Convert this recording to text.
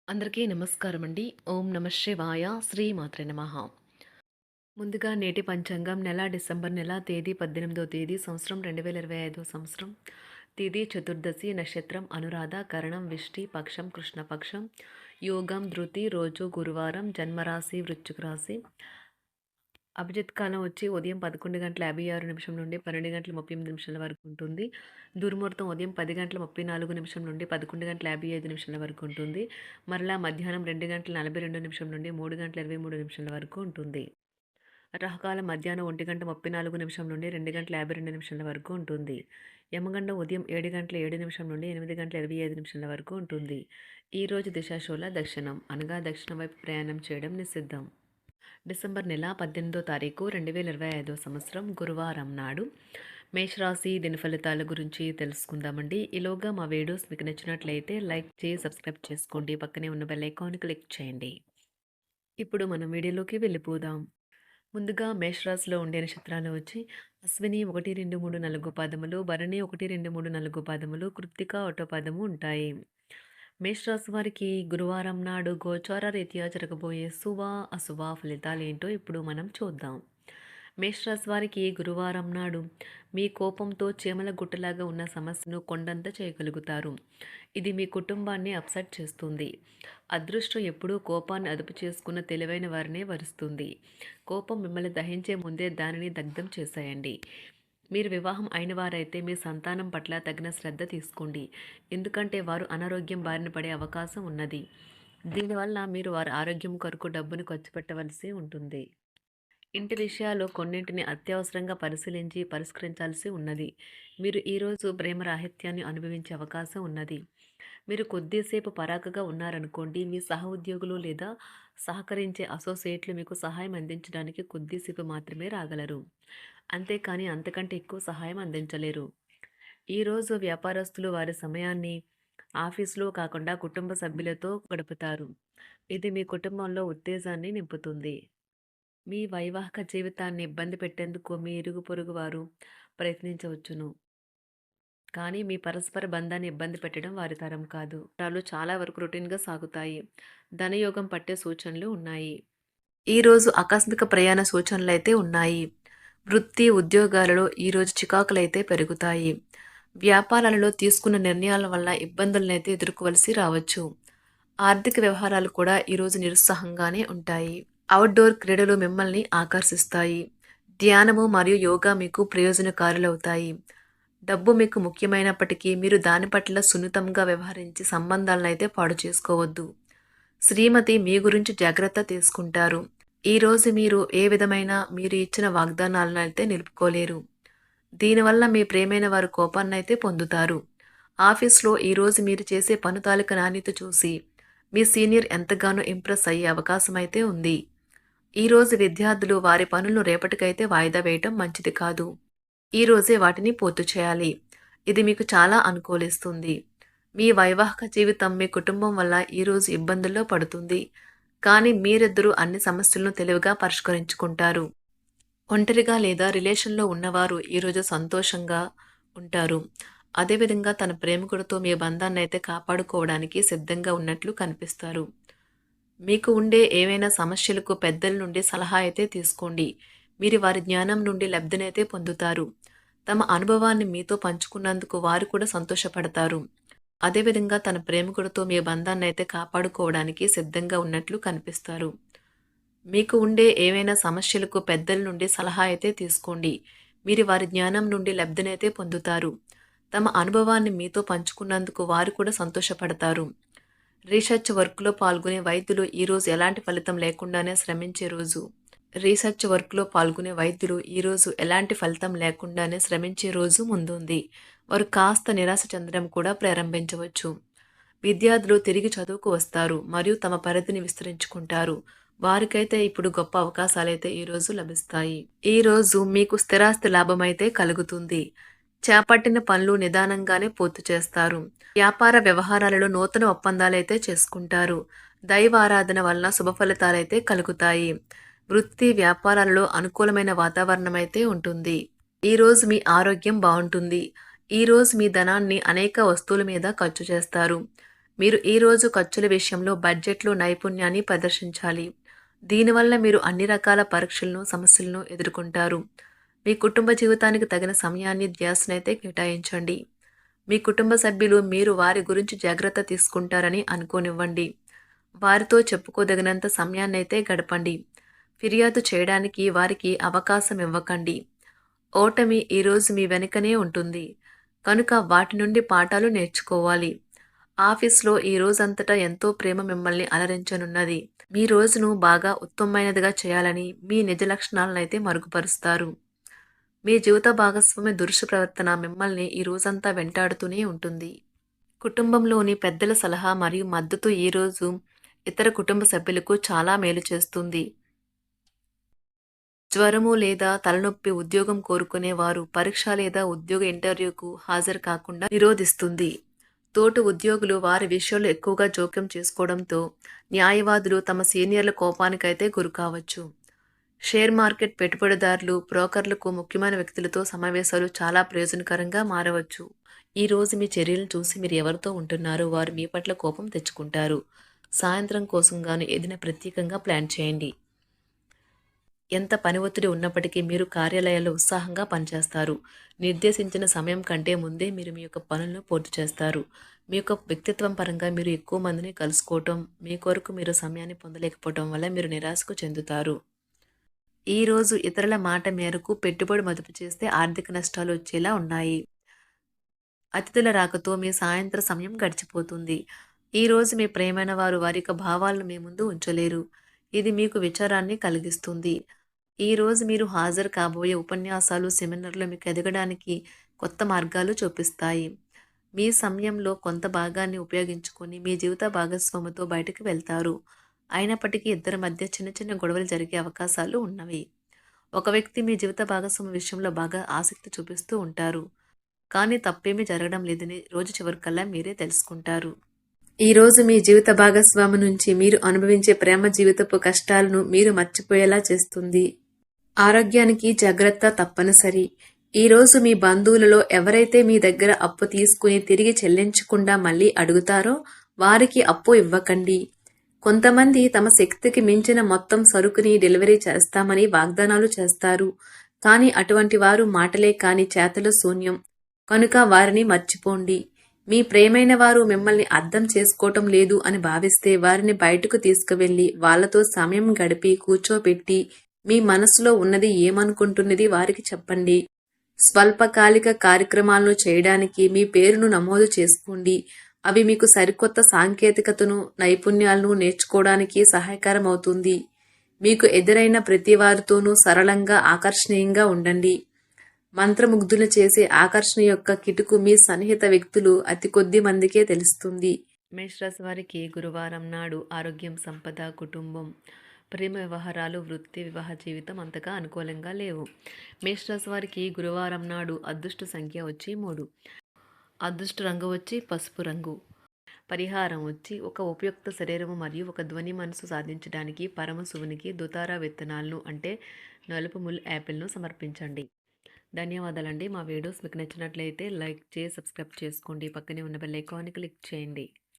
అందరికీ నమస్కారం అండి. ఓం నమ శివాయ. శ్రీమాత్రే నమః. ముందుగా నేటి పంచాంగం నెల డిసెంబర్ నెల తేదీ 18వ తేదీ సంవత్సరం 2025 సంవత్సరం. తిథి చతుర్దశి, నక్షత్రం అనురాధ, కరణం విష్టి, పక్షం కృష్ణపక్షం, యోగం ధృతి, రోజు గురువారం, జన్మరాశి వృశ్చిక రాశి. అభిజిత్ కాలం వచ్చి ఉదయం 11:56 నుండి 12:38 వరకు ఉంటుంది. దుర్ముహూర్తం ఉదయం 10:34 నుండి 11:55 వరకు ఉంటుంది. మరలా మధ్యాహ్నం 2:42 నుండి 3:23 వరకు ఉంటుంది. రాహుకాలం మధ్యాహ్నం 1:34 నుండి 2:52 వరకు ఉంటుంది. యమగండం ఉదయం 7:07 నుండి 8:25 వరకు ఉంటుంది. ఈరోజు దిశాశూల దక్షిణం అనగా దక్షిణం వైపు ప్రయాణం చేయడం నిషిద్ధం. డిసెంబర్ నెల 18వ తారీఖు 2025 సంవత్సరం గురువారం నాడు మేషరాశి దిన ఫలితాల గురించి తెలుసుకుందామండి. ఈలోగా మా వీడియోస్ మీకు నచ్చినట్లయితే లైక్ చేసి సబ్స్క్రైబ్ చేసుకోండి. పక్కనే ఉన్న బెల్ ఐకాన్ క్లిక్ చేయండి. ఇప్పుడు మనం వీడియోలోకి వెళ్ళిపోదాం. ముందుగా మేషరాశిలో ఉండే నక్షత్రాలు వచ్చి అశ్విని 1, 2, 3, 4 పాదములు, భరణి 1, 2, 3, 4 పాదములు, కృత్తిక 1వ పాదము ఉంటాయి. మేషరాశి వారికి గురువారం నాడు గోచార రీత్యా జరగబోయే శుభ అశుభ ఫలితాలు ఏంటో ఇప్పుడు మనం చూద్దాం. మేషరాశి వారికి గురువారం నాడు మీ కోపంతో చీమల గుట్టలాగా ఉన్న సమస్యను కొండంత చేయగలుగుతారు. ఇది మీ కుటుంబాన్ని అప్సెట్ చేస్తుంది. అదృష్టం ఎప్పుడూ కోపాన్ని అదుపు చేసుకున్న తెలివైన వారినే వరుస్తుంది. కోపం మిమ్మల్ని దహించే ముందే దానిని దగ్ధం చేసేయండి. మీరు వివాహం అయిన వారైతే మీ సంతానం పట్ల తగిన శ్రద్ధ తీసుకోండి. ఎందుకంటే వారు అనారోగ్యం బారిన పడే అవకాశం ఉన్నది. దీనివల్ల మీరు వారి ఆరోగ్యం కొరకు డబ్బును ఖర్చు పెట్టవలసి ఉంటుంది. ఇంటి విషయాల్లో కొన్నింటిని అత్యవసరంగా పరిశీలించి పరిష్కరించాల్సి ఉన్నది. మీరు ఈరోజు ప్రేమ రాహిత్యాన్ని అనుభవించే అవకాశం ఉన్నది. మీరు కొద్దిసేపు పరాకగా ఉన్నారనుకోండి, మీ సహోద్యోగులు లేదా సహకరించే అసోసియేట్లు మీకు సహాయం అందించడానికి కొద్దిసేపు మాత్రమే రాగలరు. అంతేకాని అంతకంటే ఎక్కువ సహాయం అందించలేరు. ఈరోజు వ్యాపారస్తులు వారి సమయాన్ని ఆఫీసులో కాకుండా కుటుంబ సభ్యులతో గడుపుతారు. ఇది మీ కుటుంబంలో ఉత్తేజాన్ని నింపుతుంది. మీ వైవాహిక జీవితాన్ని ఇబ్బంది పెట్టేందుకు మీ ఇరుగు పొరుగు వారు ప్రయత్నించవచ్చును. కానీ మీ పరస్పర బంధాన్ని ఇబ్బంది పెట్టడం వారి తరం కాదు. వాళ్ళు చాలా వరకు రొటీన్‌గా సాగుతాయి. ధనయోగం పట్టే సూచనలు ఉన్నాయి. ఈరోజు ఆకస్మిక ప్రయాణ సూచనలైతే ఉన్నాయి. వృత్తి, ఉద్యోగాలలో ఈరోజు చికాకులైతే పెరుగుతాయి. వ్యాపారాలలో తీసుకున్న నిర్ణయాల వల్ల ఇబ్బందులనైతే ఎదుర్కోవలసి రావచ్చు. ఆర్థిక వ్యవహారాలు కూడా ఈరోజు నిరుత్సాహంగానే ఉంటాయి. అవుట్‌డోర్ క్రీడలు మిమ్మల్ని ఆకర్షిస్తాయి. ధ్యానము మరియు యోగా మీకు ప్రయోజనకారులవుతాయి. డబ్బు మీకు ముఖ్యమైనప్పటికీ మీరు దాని పట్ల సున్నితంగా వ్యవహరించి సంబంధాలనైతే పాడు చేసుకోవద్దు. శ్రీమతి మీ గురించి జాగ్రత్త తీసుకుంటారు. ఈరోజు మీరు ఏ విధమైన మీరు ఇచ్చిన వాగ్దానాలను అయితే నిలుపుకోలేరు. దీనివల్ల మీ ప్రియమైన వారు కోపాన్నైతే పొందుతారు. ఆఫీస్లో ఈరోజు మీరు చేసే పని తాలూకా నాణ్యత చూసి మీ సీనియర్ ఎంతగానో ఇంప్రెస్ అయ్యే అవకాశం అయితే ఉంది. ఈరోజు విద్యార్థులు వారి పనులను రేపటికైతే వాయిదా వేయటం మంచిది కాదు. ఈరోజే వాటిని పూర్తి చేయాలి. ఇది మీకు చాలా అనుకూలిస్తుంది. మీ వైవాహిక జీవితం మీ కుటుంబం వల్ల ఈరోజు ఇబ్బందుల్లో పడుతుంది. కానీ మీరిద్దరూ అన్ని సమస్యలను తెలివిగా పరిష్కరించుకుంటారు. ఒంటరిగా లేదా రిలేషన్‌లో ఉన్నవారు ఈరోజు సంతోషంగా ఉంటారు. అదేవిధంగా తన ప్రేమికుడితో మీ బంధాన్నైతే కాపాడుకోవడానికి సిద్ధంగా ఉన్నట్లు కనిపిస్తారు. మీకు ఉండే ఏవైనా సమస్యలకు పెద్దల నుండి సలహా అయితే తీసుకోండి. మీరు వారి జ్ఞానం నుండి లబ్ధినైతే పొందుతారు. తమ అనుభవాన్ని మీతో పంచుకున్నందుకు వారు కూడా సంతోషపడతారు. అదేవిధంగా తన ప్రేమికుడితో మీ బంధాన్నైతే కాపాడుకోవడానికి సిద్ధంగా ఉన్నట్లు కనిపిస్తారు. మీకు ఉండే ఏవైనా సమస్యలకు పెద్దల నుండి సలహా అయితే తీసుకోండి. మీరు వారి జ్ఞానం నుండి లబ్ధినైతే పొందుతారు. తమ అనుభవాన్ని మీతో పంచుకున్నందుకు వారు కూడా సంతోషపడతారు. రీసెర్చ్ వర్క్‌లో పాల్గొనే వైద్యులు ఈరోజు ఎలాంటి ఫలితం లేకుండానే శ్రమించే రోజు. రీసెర్చ్ వర్క్‌లో పాల్గొనే వైద్యులు ఈరోజు ఎలాంటి ఫలితం లేకుండానే శ్రమించే రోజు ముందుంది. వారు కాస్త నిరాశ చెందడం కూడా ప్రారంభించవచ్చు. విద్యార్థులు తిరిగి చదువుకు వస్తారు మరియు తమ పరిధిని విస్తరించుకుంటారు. వారికైతే ఇప్పుడు గొప్ప అవకాశాలైతే ఈరోజు లభిస్తాయి. ఈరోజు మీకు స్థిరాస్తి లాభమైతే కలుగుతుంది. చేపట్టిన పనులు నిదానంగానే పూర్తి చేస్తారు. వ్యాపార వ్యవహారాలలో నూతన ఒప్పందాలైతే చేసుకుంటారు. దైవ ఆరాధన వలన శుభ ఫలితాలైతే కలుగుతాయి. వృత్తి వ్యాపారాలలో అనుకూలమైన వాతావరణం అయితే ఉంటుంది. ఈరోజు మీ ఆరోగ్యం బాగుంటుంది. ఈరోజు మీ ధనాన్ని అనేక వస్తువుల మీద ఖర్చు చేస్తారు. మీరు ఈరోజు ఖర్చుల విషయంలో బడ్జెట్లో నైపుణ్యాన్ని ప్రదర్శించాలి. దీనివల్ల మీరు అన్ని రకాల పరీక్షలను, సమస్యలను ఎదుర్కొంటారు. మీ కుటుంబ జీవితానికి తగిన సమయాన్ని, ధ్యాసనైతే కేటాయించండి. మీ కుటుంబ సభ్యులు మీరు వారి గురించి జాగ్రత్త తీసుకుంటారని అనుకోనివ్వండి. వారితో చెప్పుకోదగినంత సమయాన్నైతే గడపండి. ఫిర్యాదు చేయడానికి వారికి అవకాశం ఇవ్వకండి. ఓటమి ఈరోజు మీ వెనుకనే ఉంటుంది. కనుక వాటి నుండి పాఠాలు నేర్చుకోవాలి. ఆఫీస్‌లో ఈ రోజంతటా ఎంతో ప్రేమ మిమ్మల్ని అలరించనున్నది. మీ రోజును బాగా ఉత్తమమైనదిగా చేయాలని మీ నిజ లక్షణాలనైతే మరుగుపరుస్తారు. మీ జీవిత భాగస్వామి దురుసు ప్రవర్తన మిమ్మల్ని ఈ రోజంతా వెంటాడుతూనే ఉంటుంది. కుటుంబంలోని పెద్దల సలహా మరియు మద్దతు ఈరోజు ఇతర కుటుంబ సభ్యులకు చాలా మేలు చేస్తుంది. జ్వరము లేదా తలనొప్పి ఉద్యోగం కోరుకునేవారు పరీక్ష లేదా ఉద్యోగ ఇంటర్వ్యూకు హాజరు కాకుండా నిరోధిస్తుంది. తోటి ఉద్యోగులు వారి విషయంలో ఎక్కువగా జోక్యం చేసుకోవడంతో న్యాయవాదులు తమ సీనియర్ల కోపానికైతే గురికావచ్చు. షేర్ మార్కెట్ పెట్టుబడిదారులు, బ్రోకర్లకు ముఖ్యమైన వ్యక్తులతో సమావేశాలు చాలా ప్రయోజనకరంగా మారవచ్చు. ఈ రోజు మీ చర్యలను చూసి మీరు ఎవరితో ఉంటున్నారో వారు మీ పట్ల కోపం తెచ్చుకుంటారు. సాయంత్రం కోసం గాను ఏదైనా ప్రత్యేకంగా ప్లాన్ చేయండి. ఎంత పని ఒత్తిడి ఉన్నప్పటికీ మీరు కార్యాలయాల్లో ఉత్సాహంగా పనిచేస్తారు. నిర్దేశించిన సమయం కంటే ముందే మీరు మీ యొక్క పనులను పూర్తి చేస్తారు. మీ యొక్క వ్యక్తిత్వం పరంగా మీరు ఎక్కువ మందిని కలుసుకోవటం, మీ కొరకు మీరు సమయాన్ని పొందలేకపోవటం వల్ల మీరు నిరాశకు చెందుతారు. ఈరోజు ఇతరుల మాట మేరకు పెట్టుబడి మదుపు చేస్తే ఆర్థిక నష్టాలు వచ్చేలా ఉన్నాయి. అతిథుల రాకతో మీ సాయంత్ర సమయం గడిచిపోతుంది. ఈరోజు మీ ప్రియమైన వారు వారి యొక్క భావాలను మీ ముందు ఉంచలేరు. ఇది మీకు విచారాన్ని కలిగిస్తుంది. ఈరోజు మీరు హాజరు కాబోయే ఉపన్యాసాలు, సెమినార్లు మీకు ఎదగడానికి కొత్త మార్గాలు చూపిస్తాయి. మీ సమయంలో కొంత భాగాన్ని ఉపయోగించుకొని మీ జీవిత భాగస్వామితో బయటకు వెళ్తారు. అయినప్పటికీ ఇద్దరి మధ్య చిన్న చిన్న గొడవలు జరిగే అవకాశాలు ఉన్నవి. ఒక వ్యక్తి మీ జీవిత భాగస్వామి విషయంలో బాగా ఆసక్తి చూపిస్తూ ఉంటారు. కానీ తప్పేమీ జరగడం లేదని రోజు చివరికల్లా మీరే తెలుసుకుంటారు. ఈరోజు మీ జీవిత భాగస్వామి నుంచి మీరు అనుభవించే ప్రేమ జీవితపు కష్టాలను మీరు మర్చిపోయేలా చేస్తుంది. ఆరోగ్యానికి జాగ్రత్త తప్పనిసరి. ఈరోజు మీ బంధువులలో ఎవరైతే మీ దగ్గర అప్పు తీసుకుని తిరిగి చెల్లించకుండా మళ్ళీ అడుగుతారో వారికి అప్పు ఇవ్వకండి. కొంతమంది తమ శక్తికి మించిన మొత్తం సరుకుని డెలివరీ చేస్తామని వాగ్దానాలు చేస్తారు. కానీ అటువంటి వారు మాటలే కాని చేతలు శూన్యం. కనుక వారిని మర్చిపోండి. మీ ప్రేమైన వారు మిమ్మల్ని అర్థం చేసుకోవటం లేదు అని భావిస్తే వారిని బయటకు తీసుకువెళ్ళి వాళ్లతో సమయం గడిపి కూర్చోబెట్టి మీ మనసులో ఉన్నది ఏమనుకుంటున్నది వారికి చెప్పండి. స్వల్పకాలిక కార్యక్రమాలను చేయడానికి మీ పేరును నమోదు చేసుకోండి. అవి మీకు సరికొత్త సాంకేతికతను, నైపుణ్యాలను నేర్చుకోవడానికి సహాయకరం అవుతుంది. మీకు ఎదురైన ప్రతి వారితోనూ సరళంగా, ఆకర్షణీయంగా ఉండండి. మంత్రముగ్ధులు చేసే ఆకర్షణ యొక్క కిటుకు మీ సన్నిహిత వ్యక్తులు అతి కొద్ది మందికే తెలుస్తుంది. మేషరాశి వారికి గురువారం నాడు ఆరోగ్యం, సంపద, కుటుంబం, ప్రేమ వ్యవహారాలు, వృత్తి, వివాహ జీవితం అంతగా అనుకూలంగా లేవు. మేషరాశి వారికి గురువారం నాడు అదృష్ట సంఖ్య వచ్చి 3, అదృష్ట రంగు వచ్చి పసుపు రంగు. పరిహారం వచ్చి ఒక ఉపయుక్త శరీరము మరియు ఒక ధ్వని మనసు సాధించడానికి పరమశివునికి దుతారా విత్తనాలను అంటే నలుపు ముల్ యాపిల్ను సమర్పించండి. ధన్యవాదాలండి. మా వీడియోస్ మీకు నచ్చినట్లయితే లైక్ చేసి సబ్స్క్రైబ్ చేసుకోండి. పక్కనే ఉన్న బెల్ ఐకాన్ని క్లిక్ చేయండి.